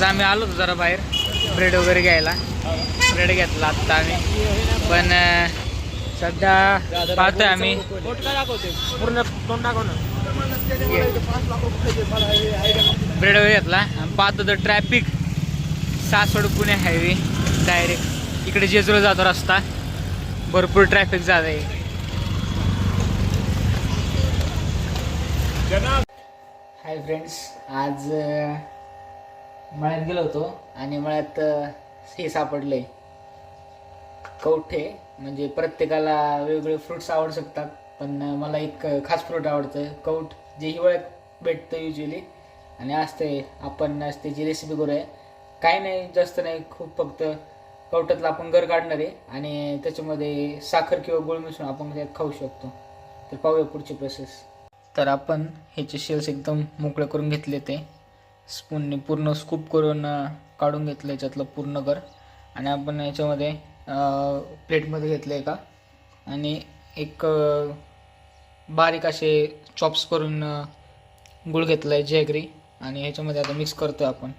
आम्ही आलो होतो जरा बाहेर ब्रेड वगैरे घ्यायला. ब्रेड घेतला आत्ता आम्ही, पण सध्या पाहतोय आम्ही पूर्ण तोंड दाखव ना. ब्रेड वगैरे घेतला आणि पाहतो तर traffic Saswad Pune highway direct इकडे जेजुरीला जातो रस्ता, भरपूर ट्रॅफिक जात आहे. हाय फ्रेंड्स, आज मळ्यात गेलो होतो आणि मळ्यात हे सापडले कवठे. म्हणजे प्रत्येकाला वेगवेगळे फ्रुट्स आवडू शकतात, पण मला एक खास फ्रूट आवडतं कवठ, जे हिवाळ्यात भेटतं युजली आणि असते. आपण आज त्याची रेसिपी करूया. काही नाही, जास्त नाही, खूप फक्त कवठातलं आपण गर काढणार आहे आणि त्याच्यामध्ये साखर किंवा गुळ मिसळून आपण त्यात खाऊ शकतो. तर पाहूया पुढची प्रोसेस. तर आपण ह्याचे शेल्स एकदम मोकळे करून घेतले, ते स्पूनने पूर्ण स्कूप करून काढून घेतलं याच्यातलं पूर्ण गर. आणि आपण याच्यामध्ये प्लेटमध्ये घेतलं आहे का आणि एक बारीक असे चॉप्स करून गुळ घेतलं आहे जॅगरी आणि ह्याच्यामध्ये आता मिक्स करतो आपण.